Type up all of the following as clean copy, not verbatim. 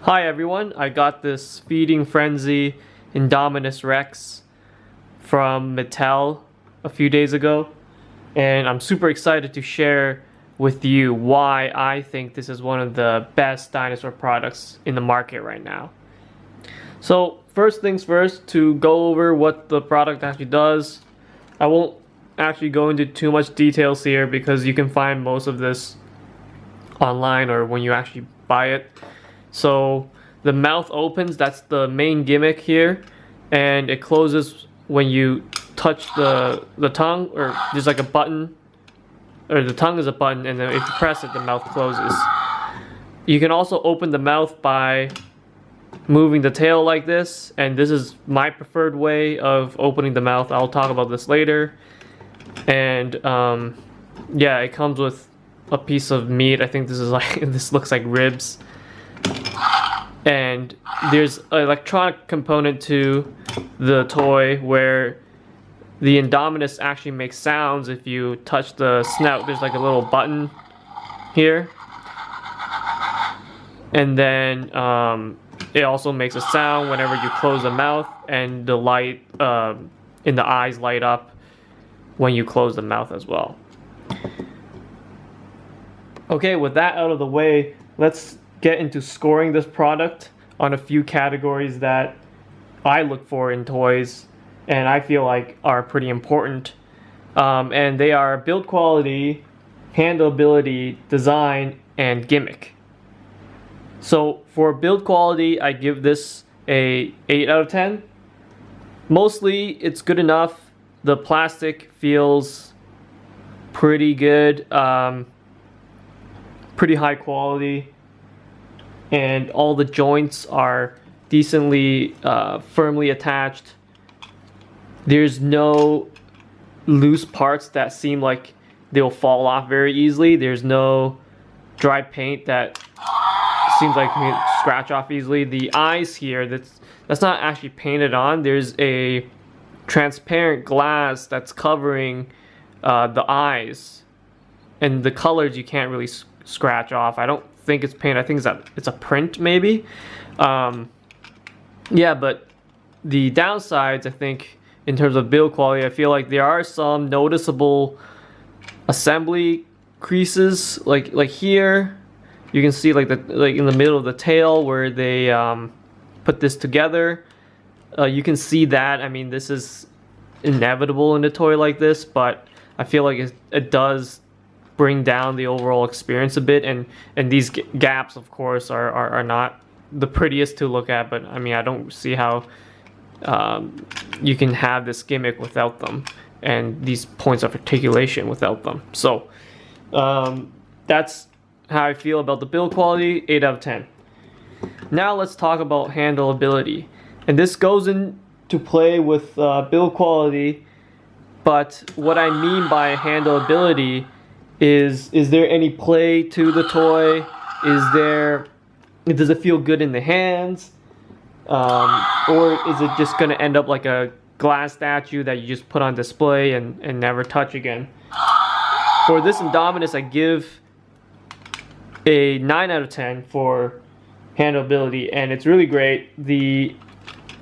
Hi everyone, I got this Freeding Frenzy Indominus Rex from Mattel a few days ago, and I'm super excited to share with you why I think this is one of the best dinosaur products in the market right now. So first things first, to go over what the product actually does. I won't actually go into too much details here because you can find most of this online or when you actually buy it. So the mouth opens, that's the main gimmick here, and it closes when you touch the tongue, or there's like a button, or the tongue is a button, and then if you press it, the mouth closes. You can also open the mouth by moving the tail like this, and this is my preferred way of opening the mouth. I'll talk about this later. And yeah, it comes with a piece of meat. I think this is like this looks like ribs. And there's an electronic component to the toy where the Indominus actually makes sounds if you touch the snout. There's like a little button here, and then it also makes a sound whenever you close the mouth, and the light in the eyes light up when you close the mouth as well. Okay, with that out of the way, let's get into scoring this product on a few categories that I look for in toys and I feel like are pretty important. And they are build quality, handleability, design, and gimmick. So for build quality, I give this a 8 out of 10. Mostly it's good enough. The plastic feels pretty good, pretty high quality, and all the joints are decently firmly attached. There's no loose parts that seem like they'll fall off very easily. There's no dry paint that seems like you can scratch off easily. The eyes here, that's not actually painted on. There's a transparent glass that's covering the eyes, and the colors you can't really scratch off. I don't think it's paint. I think it's a print maybe. Yeah, but the downsides, I think, in terms of build quality, I feel like there are some noticeable assembly creases, like here. You can see like in the middle of the tail where they put this together. You can see that. I mean, this is inevitable in a toy like this, but I feel like it does bring down the overall experience a bit, and these gaps, of course, are not the prettiest to look at, but I mean, I don't see how you can have this gimmick without them, and these points of articulation without them. So that's how I feel about the build quality. 8 out of 10. Now let's talk about handleability, and this goes into play with build quality, but what I mean by handleability is there any play to the toy? Does it feel good in the hands? Or is it just going to end up like a glass statue that you just put on display and never touch again? For this Indominus, I give a 9 out of 10 for handleability, and it's really great. The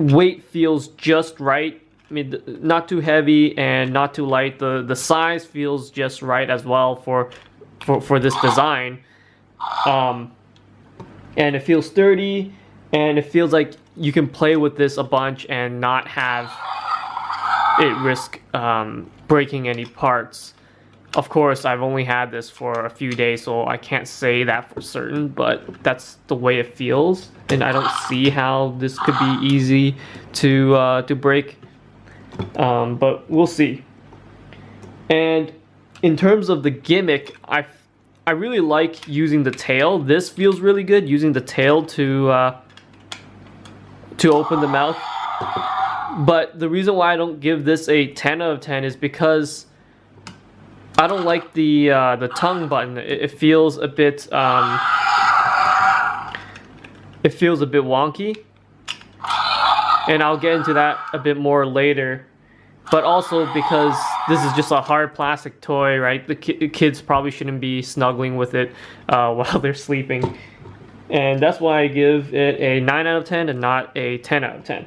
weight feels just right. I mean, not too heavy and not too light. The size feels just right as well for this design, and it feels sturdy, and it feels like you can play with this a bunch and not have it risk breaking any parts. Of course, I've only had this for a few days, so I can't say that for certain, but that's the way it feels, and I don't see how this could be easy to break. But we'll see. And in terms of the gimmick, I really like using the tail. This feels really good, using the tail to open the mouth. But the reason why I don't give this a 10 out of 10 is because I don't like the tongue button. It feels a bit wonky. And I'll get into that a bit more later. But also because this is just a hard plastic toy, right? The kids probably shouldn't be snuggling with it while they're sleeping. And that's why I give it a 9 out of 10 and not a 10 out of 10.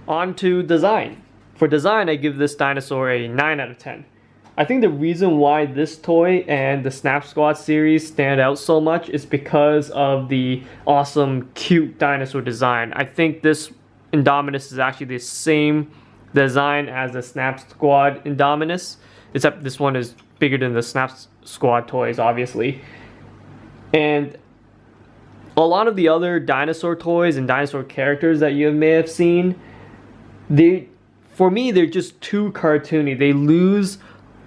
On to design. For design, I give this dinosaur a 9 out of 10. I think the reason why this toy and the Snap Squad series stand out so much is because of the awesome, cute dinosaur design. I think this Indominus is actually the same design as the Snap Squad Indominus, except this one is bigger than the Snap Squad toys, obviously. And a lot of the other dinosaur toys and dinosaur characters that you may have seen, for me, they're just too cartoony. They lose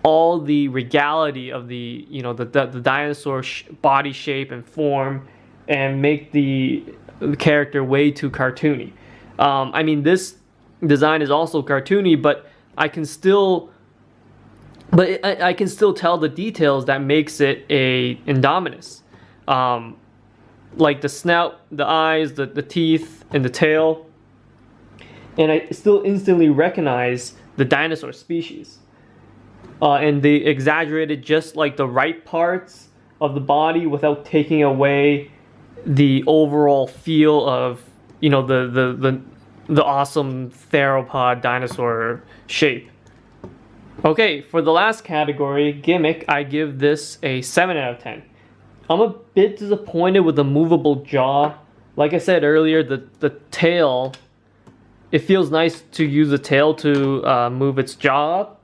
all the regality of the dinosaur body shape and form, and make the character way too cartoony. I mean, this design is also cartoony, but I can still tell the details that makes it a Indominus. Like the snout, the eyes, the teeth, and the tail. And I still instantly recognize the dinosaur species. And they exaggerated just like the right parts of the body without taking away the overall feel of, you know, the awesome theropod dinosaur shape. Okay, for the last category, Gimmick, I give this a 7 out of 10. I'm a bit disappointed with the movable jaw. Like I said earlier, the tail, it feels nice to use the tail to move its jaw up,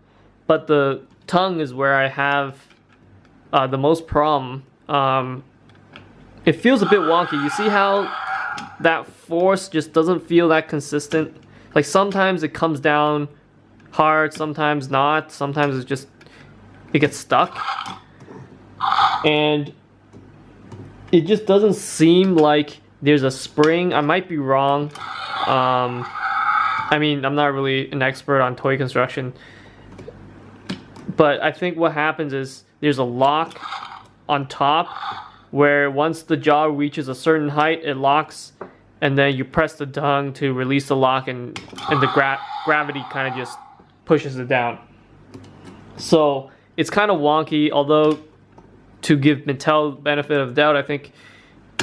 but the tongue is where I have the most problem. It feels a bit wonky. You see how that force just doesn't feel that consistent? Like sometimes it comes down hard, sometimes not, sometimes it gets stuck. And it just doesn't seem like there's a spring. I might be wrong. I mean, I'm not really an expert on toy construction, but I think what happens is there's a lock on top where once the jaw reaches a certain height, it locks, and then you press the tongue to release the lock, and the gravity kind of just pushes it down. So it's kind of wonky, although to give Mattel the benefit of the doubt, I think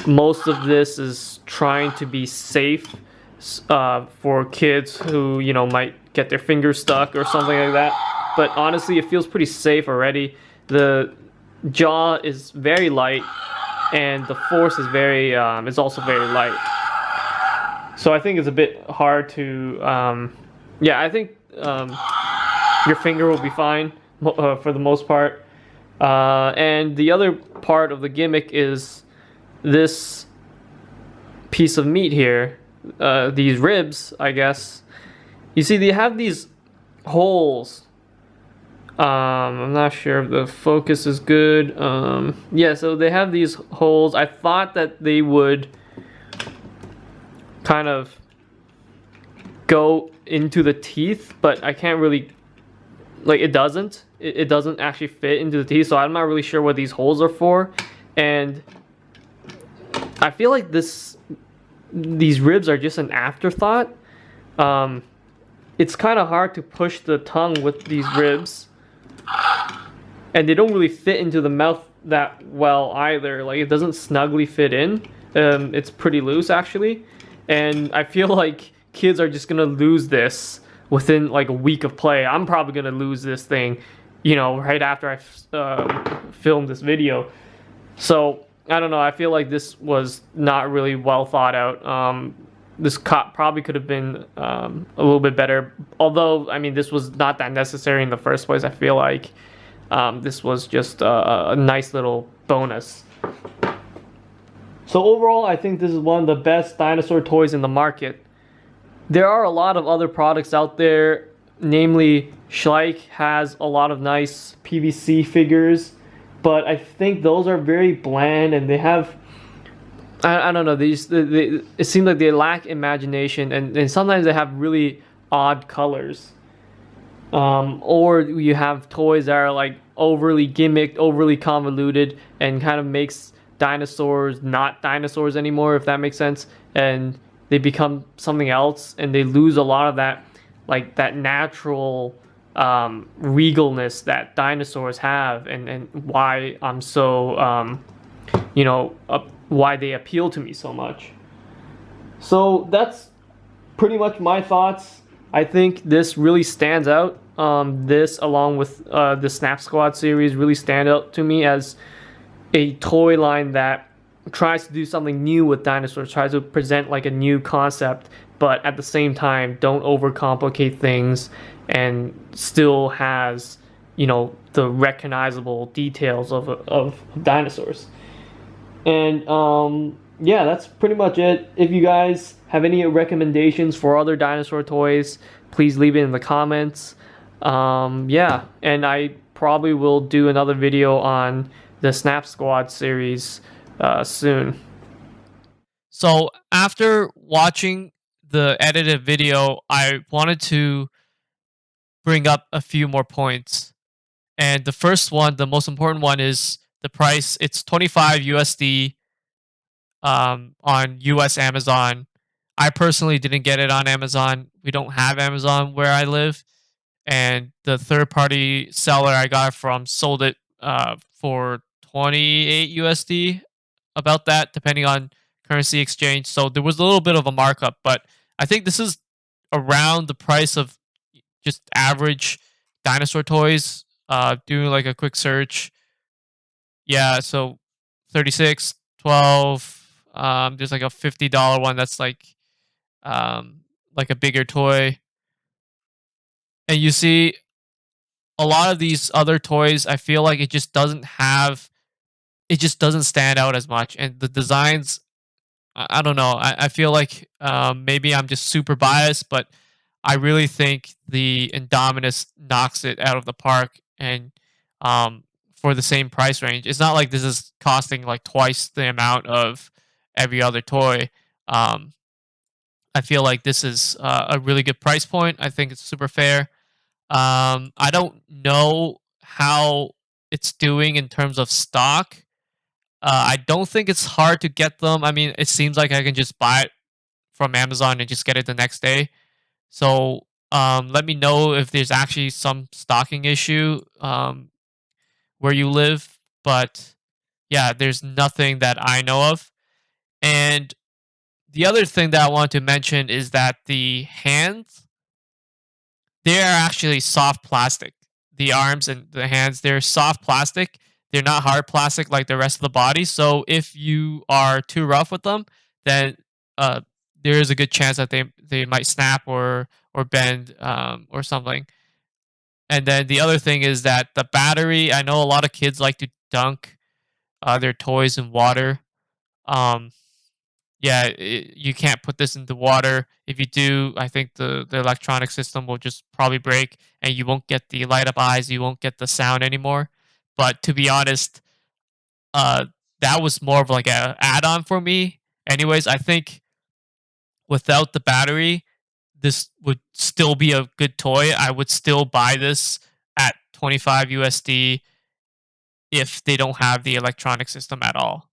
most of this is trying to be safe for kids who, you know, might get their fingers stuck or something like that. But honestly, it feels pretty safe already. The jaw is very light, and the force is is also very light. So I think it's a bit hard to, yeah, I think your finger will be fine for the most part. And the other part of the Gimmick is this piece of meat here, these ribs, I guess. You see, they have these holes. I'm not sure if the focus is good. Yeah, so they have these holes. I thought that they would kind of go into the teeth, but I can't really, like, it doesn't. It doesn't actually fit into the teeth, so I'm not really sure what these holes are for. And I feel like these ribs are just an afterthought. It's kind of hard to push the tongue with these ribs, and they don't really fit into the mouth that well either. Like, it doesn't snugly fit in. It's pretty loose actually, and I feel like kids are just gonna lose this within like a week of play. I'm probably gonna lose this thing, you know, right after I filmed this video. So I don't know, I feel like this was not really well thought out. This probably could have been a little bit better, although I mean, this was not that necessary in the first place. I feel like this was just a nice little bonus. So overall, I think this is one of the best dinosaur toys in the market. There are a lot of other products out there, namely Schleich has a lot of nice PVC figures, but I think those are very bland, and they have, I don't know, it seems like they lack imagination, and sometimes they have really odd colors. Or you have toys that are like overly gimmicked, overly convoluted, and kind of makes dinosaurs not dinosaurs anymore, if that makes sense, and they become something else, and they lose a lot of that, like that natural regalness that dinosaurs have, and why I'm so you know, why they appeal to me so much. So that's pretty much my thoughts. I think this really stands out. This, along with the Snap Squad series, really stand out to me as a toy line that tries to do something new with dinosaurs, tries to present like a new concept, but at the same time don't overcomplicate things and still has, you know, the recognizable details of dinosaurs. And yeah, that's pretty much it. If you guys have any recommendations for other dinosaur toys, please leave it in the comments. Yeah, and I probably will do another video on the Snap Squad series soon. So after watching the edited video, I wanted to bring up a few more points. And the first one, the most important one, is the price. It's 25 USD on US Amazon. I personally didn't get it on Amazon. We don't have Amazon where I live. And the third party seller I got it from sold it for 28 USD, about that, depending on currency exchange. So there was a little bit of a markup, but I think this is around the price of just average dinosaur toys. Doing like a quick search, yeah, so 36, 12. There's like a $50 one that's like a bigger toy. And you see a lot of these other toys, I feel like it just doesn't stand out as much. And the designs, I don't know. I feel like maybe I'm just super biased, but I really think the Indominus knocks it out of the park. And for the same price range, it's not like this is costing like twice the amount of every other toy. Um, I feel like this is a really good price point. I think it's super fair. I don't know how it's doing in terms of stock. I don't think it's hard to get them. I mean, it seems like I can just buy it from Amazon and just get it the next day. So let me know if there's actually some stocking issue where you live. But yeah, there's nothing that I know of. And the other thing that I want to mention is that the hands, they are actually soft plastic. The arms and the hands, they're soft plastic. They're not hard plastic like the rest of the body. So if you are too rough with them, then uh, there is a good chance that they might snap or bend or something. And then the other thing is that the battery. I know a lot of kids like to dunk their toys in water. Um, yeah, you can't put this into water. If you do, I think the electronic system will just probably break, and you won't get the light up eyes. You won't get the sound anymore. But to be honest, uh, that was more of like a add on for me. Anyways, I think without the battery, this would still be a good toy. I would still buy this at 25 USD if they don't have the electronic system at all.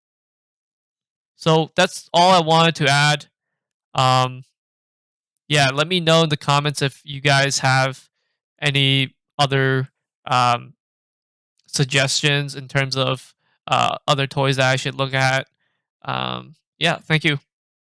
So that's all I wanted to add. Um, yeah, let me know in the comments if you guys have any other um, suggestions in terms of other toys that I should look at. Yeah, thank you.